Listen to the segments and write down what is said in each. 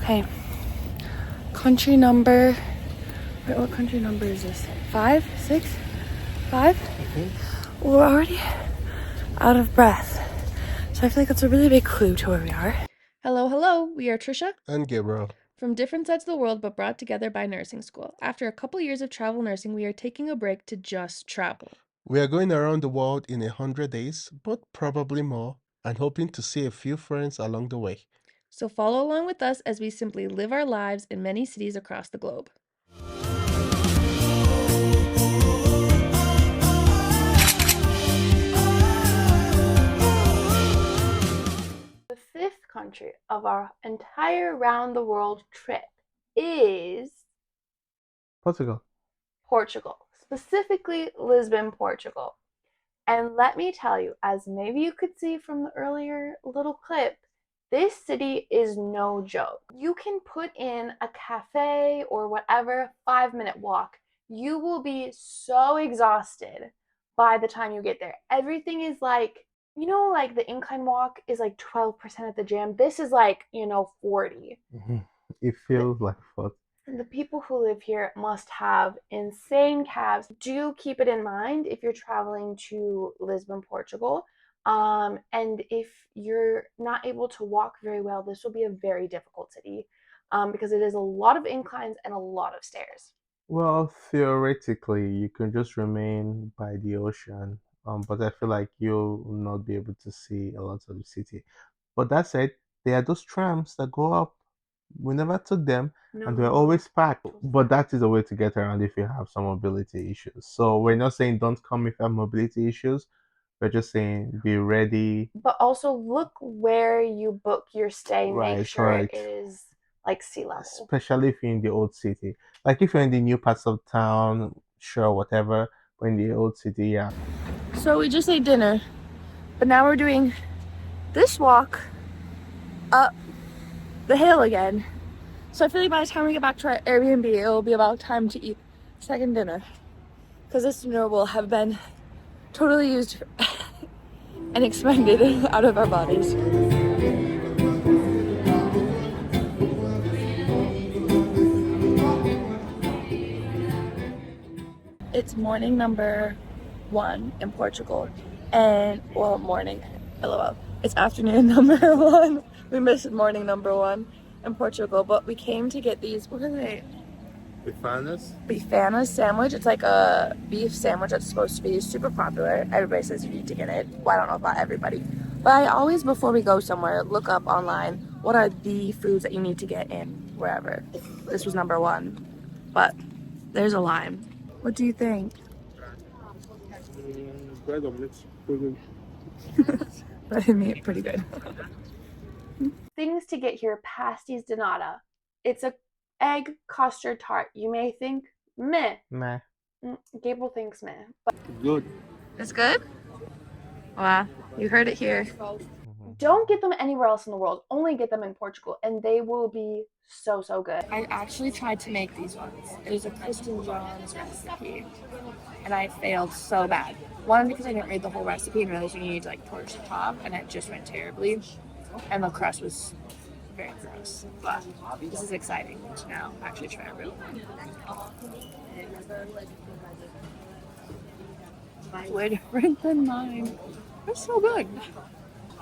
Okay. Country number. Wait, what country number is this? 5, 6, 5? We're already out of breath. So I feel like that's a really big clue to where we are. Hello, hello. We are Trisha And Gabriel. from different sides of the world, but brought together by nursing school. After a couple years of travel nursing, we are taking a break to just travel. We are going around the world in 100 days, but probably more, and hoping to see a few friends along the way. So follow along with us as we simply live our lives in many cities across the globe. The fifth country of our entire round the world trip is Portugal. Portugal, specifically Lisbon, Portugal. And let me tell you, as maybe you could see from the earlier little clip, this city is no joke. You can put in a cafe or whatever 5-minute walk. You will be so exhausted by the time you get there. Everything is like, like the incline walk is like 12% at the gym. This is like, 40. It feels like fun. The people who live here must have insane calves. Do keep it in mind if you're traveling to Lisbon, Portugal. And if you're not able to walk very well, this will be a very difficult city because it is a lot of inclines and a lot of stairs. Well, theoretically, you can just remain by the ocean, but I feel like you'll not be able to see a lot of the city. But that said, there are those trams that go up. We never took them, and they're No. always packed. But that is a way to get around if you have some mobility issues. So we're not saying don't come if you have mobility issues. We're just saying be ready. But also look where you book your stay. Make Right, sure it right. is like sea level. Especially if you're in the old city. Like if you're in the new parts of town, sure, whatever. But in the old city, yeah. So we just ate dinner, but now we're doing this walk up the hill again. So I feel like by the time we get back to our Airbnb, it will be about time to eat second dinner. Because this dinner will have been totally used and expended out of our bodies. It's morning number 1 in Portugal. And, well, morning, LOL. It's afternoon number 1. We missed morning number 1 in Portugal, but we came to get these, what are they? Bifana sandwich. It's like a beef sandwich that's supposed to be super popular. Everybody says you need to get it. Well, I don't know about everybody. But I always, before we go somewhere, look up online what are the foods that you need to get in wherever. This was number 1. But there's a lime. What do you think? Bread omelette. But I mean, pretty good. Things to get here: pasties de nata. It's a egg custard tart. You may think meh. Meh. Gabriel thinks meh. But Good. it's good? Wow, you heard it here. Don't get them anywhere else in the world. Only get them in Portugal, and they will be so, so good. I actually tried to make these ones. It was a Kristen John's recipe, and I failed so bad. One, because I didn't read the whole recipe and realized you need to like torch the top, and it just went terribly. And the crust was very gross. But this is exciting to now actually try a real one. Way different than mine. It's so good.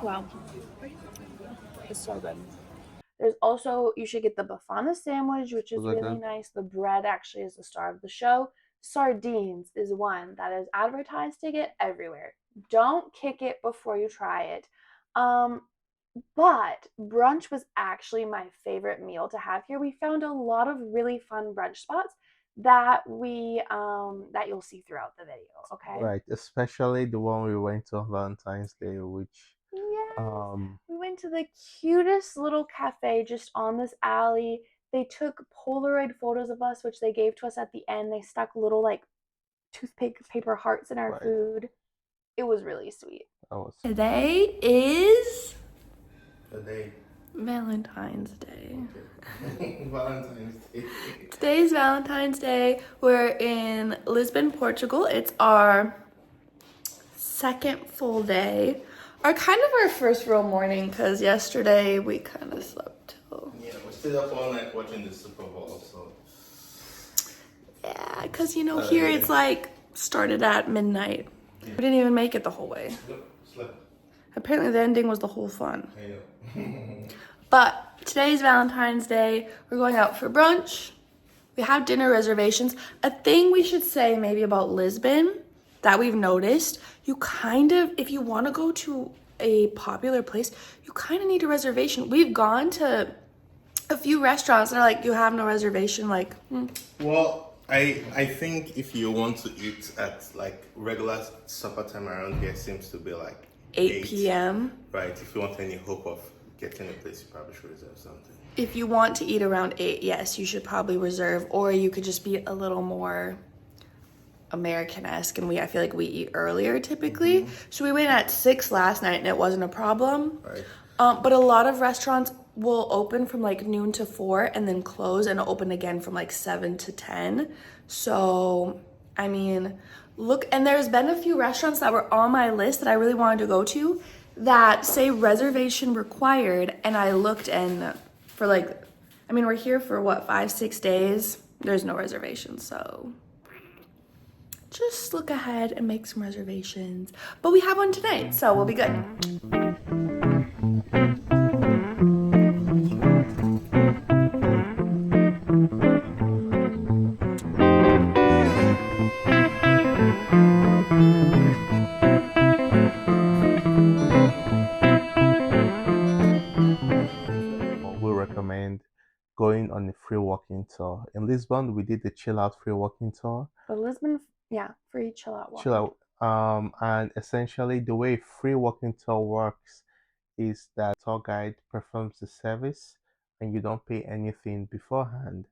Wow. It's so good. There's also, you should get the Bafana sandwich, which is really nice. The bread actually is the star of the show. Sardines is one that is advertised to get everywhere. Don't kick it before you try it. But brunch was actually my favorite meal to have here. We found a lot of really fun brunch spots that that you'll see throughout the video. Okay. Right, especially the one we went to on Valentine's Day, which Yes. We went to the cutest little cafe just on this alley. They took Polaroid photos of us, which they gave to us at the end. They stuck little like toothpick paper hearts in our food. It was really sweet. Today is Valentine's Day. Valentine's Day. Today's Valentine's Day. We're in Lisbon, Portugal. It's our second full day. Our first real morning, because yesterday we kind of slept till stayed up all night watching the Super Bowl, so. Yeah, because here it's like started at midnight. We didn't even make it the whole way. Yep, slept. Apparently, the ending was the whole fun. I know. But today's Valentine's Day. We're going out for brunch. We have dinner reservations. A thing we should say maybe about Lisbon that we've noticed, you kind of, if you want to go to a popular place, you kind of need a reservation. We've gone to a few restaurants that are like, you have no reservation, like, Well, I think if you want to eat at like regular supper time around here seems to be like 8 p.m. Right. If you want any hope of getting a place, you probably should reserve something. If you want to eat around 8, yes, you should probably reserve, or you could just be a little more American-esque, and I feel like we eat earlier typically. So we went at 6 last night and it wasn't a problem. Right. But a lot of restaurants will open from like noon to 4 and then close and open again from like 7 to 10. So, I mean, look, and there's been a few restaurants that were on my list that I really wanted to go to that say reservation required, and I looked, and for like, I mean, we're here for what, 5-6 days? There's no reservation, so just look ahead and make some reservations. But we have one tonight, so we'll be good. We recommend going on a free walking tour. In Lisbon, we did the chill out free walking tour. But Lisbon, yeah, free chill out walking. Chill out. And essentially the way free walking tour works is that tour guide performs the service and you don't pay anything beforehand.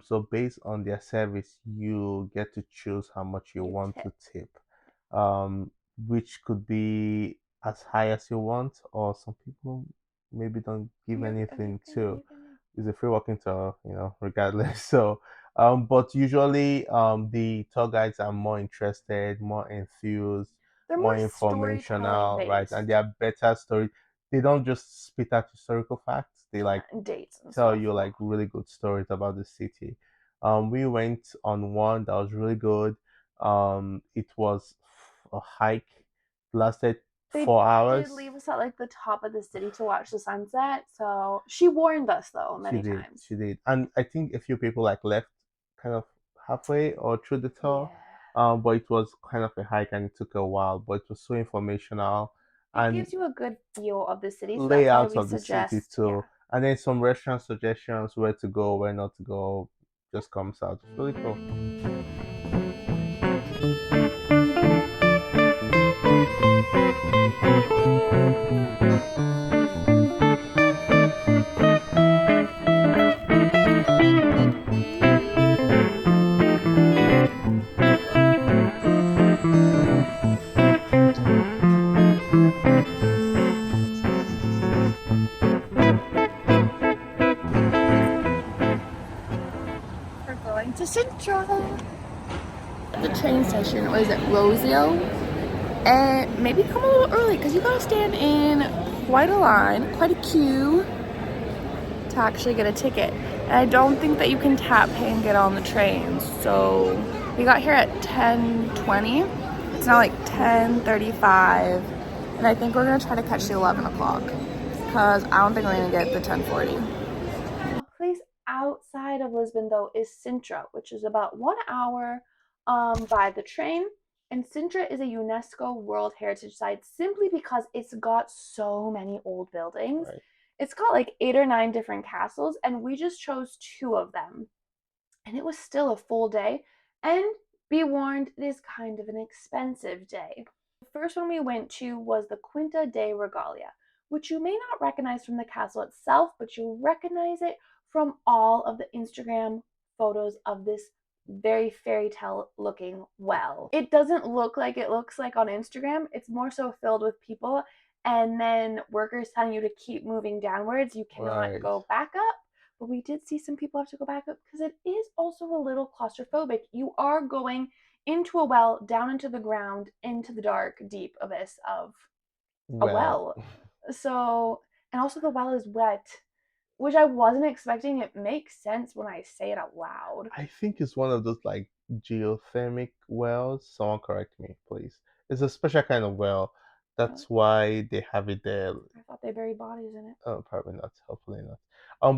So based on their service, you get to choose how much you want to tip. Um, which could be as high as you want, or some people maybe don't give anything too. It's a free walking tour, regardless. So, but usually, the tour guides are more interested, more enthused, They're more more informational, right? storytelling And they are better story. They don't just spit out historical facts. They like and dates and tell stuff. you like really good stories about the city. We went on one that was really good. It was a hike, lasted They 4 hours. did leave us at like the top of the city to watch the sunset. So she warned us though many times. She did, and I think a few people like left kind of halfway or through the tour. Yeah. But it was kind of a hike and it took a while, but it was so informational It and gives you a good feel of the city, so that's why layouts we of the city suggest, too. And then some restaurant suggestions, where to go, where not to go, just comes out. It's really cool. We're going to Sintra. The train station, or is it Rosio? And maybe come a little early because you gotta stand in quite a line, quite a queue to actually get a ticket. And I don't think that you can tap pay and get on the train. So we got here at 10:20. It's now like 10:35. And I think we're gonna try to catch the 11 o'clock because I don't think we're gonna get the 10:40. A place outside of Lisbon though is Sintra, which is about 1 hour by the train. And Sintra is a UNESCO World Heritage Site simply because it's got so many old buildings. Right. It's got like 8 or 9 different castles, and we just chose 2 of them. And it was still a full day. And be warned, it is kind of an expensive day. The first one we went to was the Quinta Da Regaleira, which you may not recognize from the castle itself, but you'll recognize it from all of the Instagram photos of this very fairy tale looking well. It doesn't look like it looks like on Instagram. It's more so filled with people and then workers telling you to keep moving downwards. You cannot go back up. But we did see some people have to go back up because it is also a little claustrophobic. You are going into a well, down into the ground, into the dark, deep abyss of a well. So, and also the well is wet. which I wasn't expecting. It makes sense when I say it out loud. I think it's one of those like geothermic wells. Someone correct me, please. It's a special kind of well. Really? That's why they have it there. I thought they buried bodies in it. Oh, probably not. Hopefully not.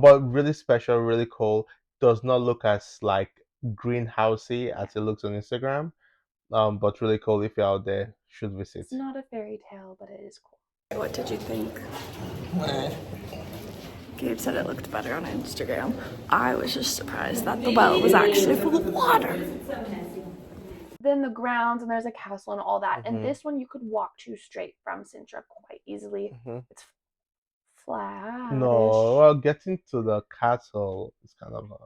But really special, really cool. Does not look as like greenhousey as it looks on Instagram. But really cool. If you're out there, should visit. It's not a fairy tale, but it is cool. What did you think? Gabe said it looked better on Instagram. I was just surprised that the well was actually full of water. Then the grounds, and there's a castle and all that. And this one you could walk to straight from Sintra quite easily. It's flat. No, well, getting to the castle is kind of a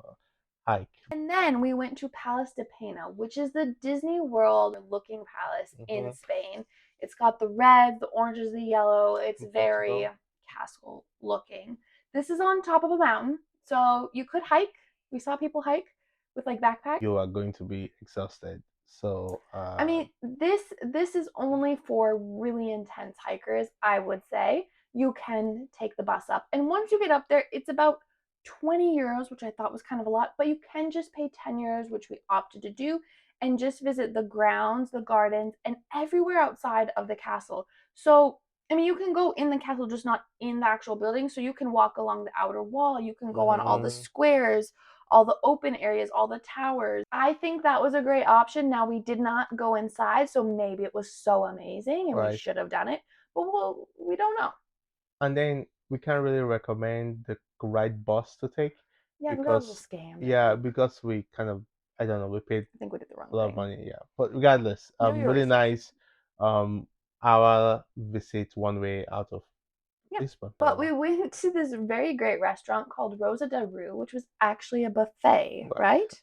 hike. And then we went to Palace de Pena, which is the Disney World looking palace in Spain. It's got the red, the oranges, the yellow. It's very castle looking. This is on top of a mountain, so you could hike. We saw people hike with like backpacks. You are going to be exhausted. So I mean, this is only for really intense hikers, I would say. You can take the bus up. And once you get up there, it's about 20 euros, which I thought was kind of a lot, but you can just pay 10 euros, which we opted to do, and just visit the grounds, the gardens, and everywhere outside of the castle. So, I mean, you can go in the castle, just not in the actual building. So you can walk along the outer wall. You can go on all the squares, all the open areas, all the towers. I think that was a great option. Now, we did not go inside, so maybe it was so amazing and we should have done it, but we don't know. And then we can't really recommend the right bus to take. Yeah, because it was a scam. Yeah, because we kind of, I don't know, we paid I think we did the wrong a lot of thing. money. Yeah, but regardless, really nice. Our visit one way out of Lisbon. But we went to this very great restaurant called Rosa de Rue, which was actually a buffet, right?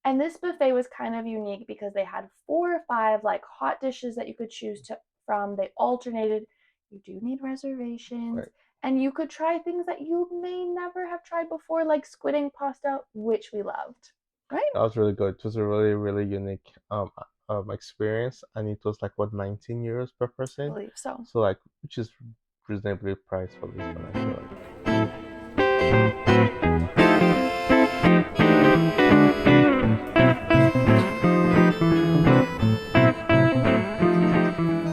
And this buffet was kind of unique because they had 4 or 5 like hot dishes that you could choose from. They alternated. You do need reservations. And you could try things that you may never have tried before, like squid ink pasta, which we loved. Right? That was really good. It was a really, really unique experience, and it was like what 19 euros per person. I believe so. So like, which is reasonably priced for Lisbon, I feel like.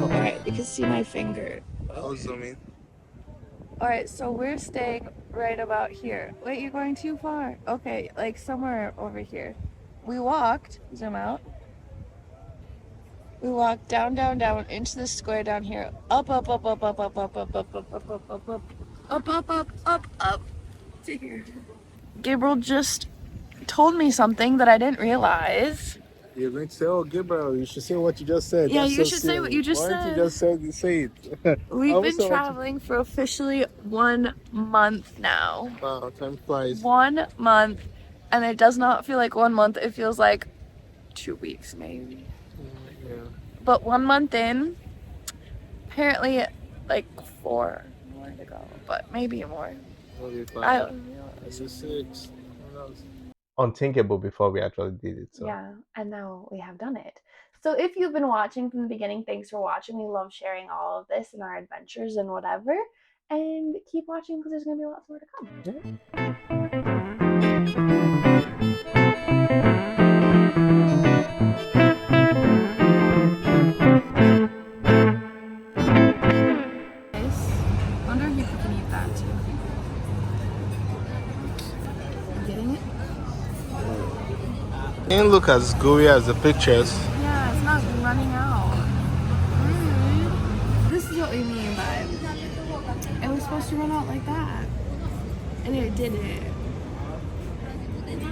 Alright, you can see my finger. I'll zoom in. Alright, so we're staying right about here. Wait, you're going too far. Okay, like somewhere over here. We walked, zoom out. We walked down, down, down into the square down here. Up, up, up, up, up, up, up, up, up, up, up, up, up, up, up to here. Gabriel just told me something that I didn't realize. You're going to say, "Oh, Gabriel, you should say what you just said." Yeah, you should say what you just said. Why don't you just say it? We've been traveling for officially 1 month now. Wow, time flies. 1 month, and it does not feel like 1 month. It feels like 2 weeks, maybe. Yeah. But 1 month in, apparently, like 4 more to go, but maybe more. I don't know. This is 6. Who knows? Unthinkable before we actually did it. So. Yeah, and now we have done it. So if you've been watching from the beginning, thanks for watching. We love sharing all of this and our adventures and whatever. And keep watching because there's going to be lots more to come. Nice. Wonder if you can eat that too. Getting it? Didn't look as gooey as the pictures. Yeah, it's not running out. This is what we mean by it was supposed to run out like that. And it didn't.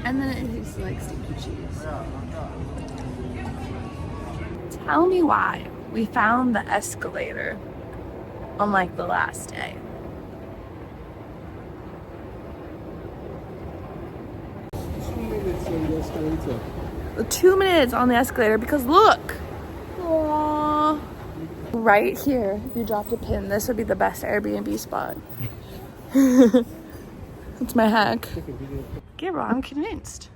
And then it tastes like stinky cheese. Tell me why we found the escalator on like the last day. The 2 minutes on the escalator because look! Aww. Right here, if you dropped a pin, this would be the best Airbnb spot. That's my hack. Gabriel, I'm convinced.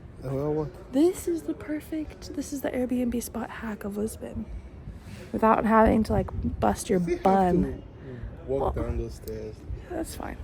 This is the Airbnb spot hack of Lisbon. Without having to like bust your bum. Walk down those stairs. That's fine.